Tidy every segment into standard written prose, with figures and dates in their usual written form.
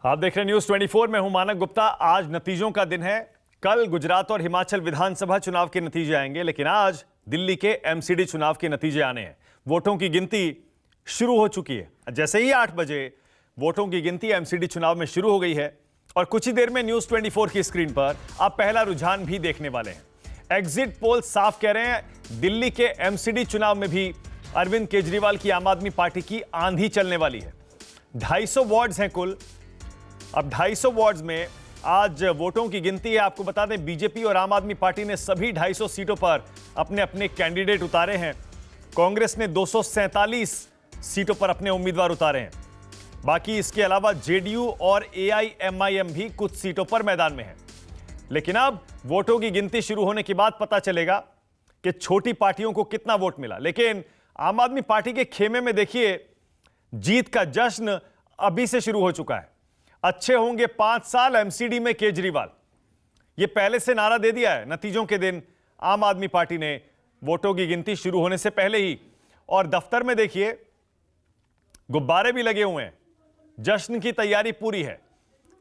आप देख रहे हैं न्यूज 24 में हूं मानक गुप्ता। आज नतीजों का दिन है। कल गुजरात और हिमाचल विधानसभा चुनाव के नतीजे आएंगे, लेकिन आज दिल्ली के एमसीडी चुनाव के नतीजे आने हैं। वोटों की गिनती शुरू हो चुकी है। जैसे ही 8 बजे वोटों की गिनती एमसीडी चुनाव में शुरू हो गई है और कुछ ही देर में न्यूज 24 की स्क्रीन पर आप पहला रुझान भी देखने वाले हैं। एग्जिट पोल साफ कह रहे हैं दिल्ली के एमसीडी चुनाव में भी अरविंद केजरीवाल की आम आदमी पार्टी की आंधी चलने वाली है। 250 वार्ड्स हैं कुल। अब 250 वार्ड्स में आज वोटों की गिनती है। आपको बता दें, बीजेपी और आम आदमी पार्टी ने सभी 250 सीटों पर अपने अपने कैंडिडेट उतारे हैं। कांग्रेस ने 247 सीटों पर अपने उम्मीदवार उतारे हैं। बाकी इसके अलावा जेडीयू और एआईएमआईएम भी कुछ सीटों पर मैदान में है। लेकिन अब वोटों की गिनती शुरू होने के बाद पता चलेगा कि छोटी पार्टियों को कितना वोट मिला। लेकिन आम आदमी पार्टी के खेमे में देखिए, जीत का जश्न अभी से शुरू हो चुका है। अच्छे होंगे 5 साल एमसीडी में केजरीवाल, यह पहले से नारा दे दिया है नतीजों के दिन आम आदमी पार्टी ने, वोटों की गिनती शुरू होने से पहले ही। और दफ्तर में देखिए गुब्बारे भी लगे हुए हैं। जश्न की तैयारी पूरी है,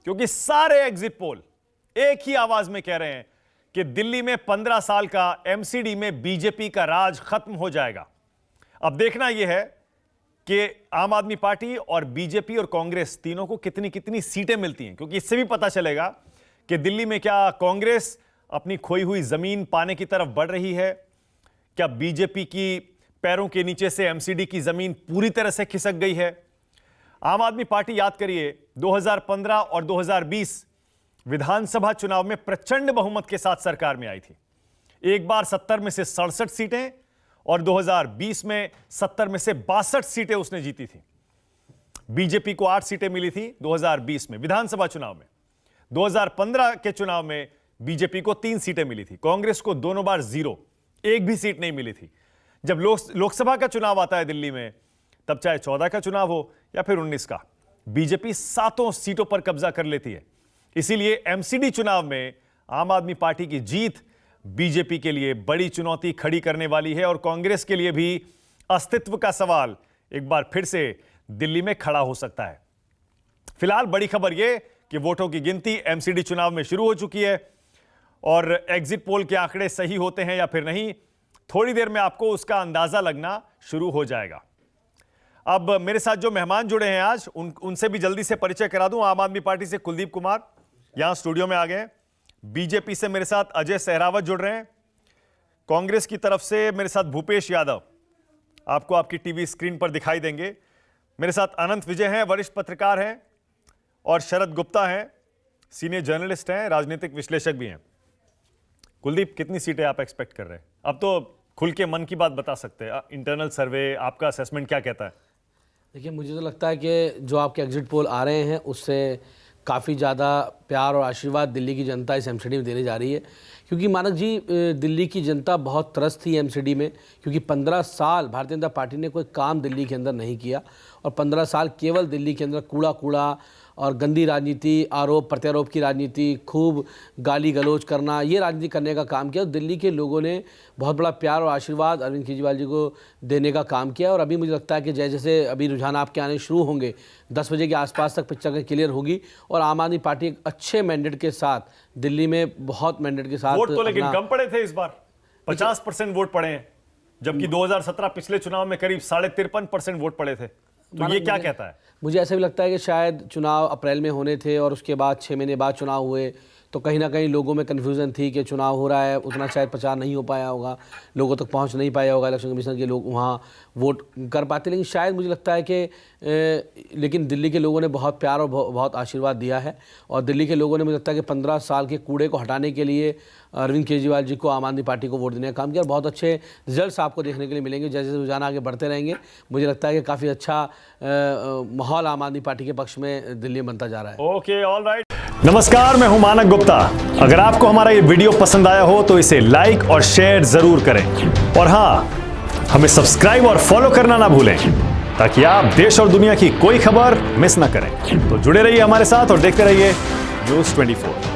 क्योंकि सारे एग्जिट पोल एक ही आवाज में कह रहे हैं कि दिल्ली में 15 साल का एमसीडी में बीजेपी का राज खत्म हो जाएगा। अब देखना यह है कि आम आदमी पार्टी और बीजेपी और कांग्रेस तीनों को कितनी कितनी सीटें मिलती हैं, क्योंकि इससे भी पता चलेगा कि दिल्ली में क्या कांग्रेस अपनी खोई हुई जमीन पाने की तरफ बढ़ रही है, क्या बीजेपी की पैरों के नीचे से एमसीडी की जमीन पूरी तरह से खिसक गई है। आम आदमी पार्टी, याद करिए, 2015 और 2020 विधानसभा चुनाव में प्रचंड बहुमत के साथ सरकार में आई थी। एक बार 70 में से 67 सीटें और 2020 में 70 में से 62 सीटें उसने जीती थी। बीजेपी को 8 सीटें मिली थी 2020 में विधानसभा चुनाव में। 2015 के चुनाव में बीजेपी को 3 सीटें मिली थी। कांग्रेस को दोनों बार 0, एक भी सीट नहीं मिली थी। जब लोकसभा का चुनाव आता है दिल्ली में, तब चाहे 14 का चुनाव हो या फिर 19 का, बीजेपी 7 सीटों पर कब्जा कर लेती है। इसीलिए एमसीडी चुनाव में आम आदमी पार्टी की जीत बीजेपी के लिए बड़ी चुनौती खड़ी करने वाली है और कांग्रेस के लिए भी अस्तित्व का सवाल एक बार फिर से दिल्ली में खड़ा हो सकता है। फिलहाल बड़ी खबर यह कि वोटों की गिनती एमसीडी चुनाव में शुरू हो चुकी है और एग्जिट पोल के आंकड़े सही होते हैं या फिर नहीं, थोड़ी देर में आपको उसका अंदाजा लगना शुरू हो जाएगा। अब मेरे साथ जो मेहमान जुड़े हैं आज, उनसे भी जल्दी से परिचय करा दूं। आम आदमी पार्टी से कुलदीप कुमार यहां स्टूडियो में आ गए। बीजेपी से मेरे साथ अजय सहरावत जुड़ रहे हैं। कांग्रेस की तरफ से मेरे साथ भूपेश यादव, आपको आपकी टीवी स्क्रीन पर दिखाई देंगे। मेरे साथ अनंत विजय हैं, वरिष्ठ पत्रकार हैं, और शरद गुप्ता हैं, सीनियर जर्नलिस्ट हैं, राजनीतिक विश्लेषक भी हैं। कुलदीप, कितनी सीटें आप एक्सपेक्ट कर रहे हैं? अब तो खुल के मन की बात बता सकते हैं। इंटरनल सर्वे, आपका असेसमेंट क्या कहता है? देखिए, मुझे तो लगता है कि जो आपके एग्जिट पोल आ रहे हैं उससे काफ़ी ज़्यादा प्यार और आशीर्वाद दिल्ली की जनता इस एमसीडी में देने जा रही है। क्योंकि मानक जी, दिल्ली की जनता बहुत त्रस्त थी एमसीडी में, क्योंकि 15 साल भारतीय जनता पार्टी ने कोई काम दिल्ली के अंदर नहीं किया और 15 साल केवल दिल्ली के अंदर कूड़ा और गंदी राजनीति, आरोप प्रत्यारोप की राजनीति, खूब गाली गलौज करना, ये राजनीति करने का काम किया। दिल्ली के लोगों ने बहुत बड़ा प्यार और आशीर्वाद अरविंद केजरीवाल जी को देने का काम किया। और अभी मुझे लगता है कि जैसे अभी रुझान आपके आने शुरू होंगे, 10 बजे के आसपास तक पिक्चर क्लियर होगी और आम आदमी पार्टी एक अच्छे मैंडेट के साथ दिल्ली में, बहुत मैंडेट के साथ। वोट तो लेकिन कम पड़े थे इस बार, 50% वोट पड़े हैं, जबकि 2017 पिछले चुनाव में करीब 53.5% वोट पड़े थे। तो ये क्या कहता है? मुझे ऐसा भी लगता है कि शायद चुनाव अप्रैल में होने थे और उसके बाद 6 महीने बाद चुनाव हुए, तो कहीं ना कहीं लोगों में कन्फ्यूज़न थी कि चुनाव हो रहा है, उतना शायद प्रचार नहीं हो पाया होगा, लोगों तक पहुंच नहीं पाया होगा, इलेक्शन कमीशन के लोग वहां वोट कर पाते। लेकिन शायद मुझे लगता है कि लेकिन दिल्ली के लोगों ने बहुत प्यार और बहुत आशीर्वाद दिया है और दिल्ली के लोगों ने, मुझे लगता है कि 15 साल के कूड़े को हटाने के लिए अरविंद केजरीवाल जी को, आम आदमी पार्टी को वोट देने का काम किया और बहुत अच्छे रिजल्ट्स आपको देखने के लिए मिलेंगे। जैसे जैसे रुझान आगे बढ़ते रहेंगे, मुझे लगता है कि काफ़ी अच्छा माहौल आम आदमी पार्टी के पक्ष में दिल्ली में बनता जा रहा है। Okay, all right. नमस्कार, मैं हूं मानक गुप्ता। अगर आपको हमारा ये वीडियो पसंद आया हो तो इसे लाइक और शेयर जरूर करें, और हाँ, हमें सब्सक्राइब और फॉलो करना ना भूलें, ताकि आप देश और दुनिया की कोई खबर मिस ना करें। तो जुड़े रहिए हमारे साथ और देखते रहिए न्यूज 24।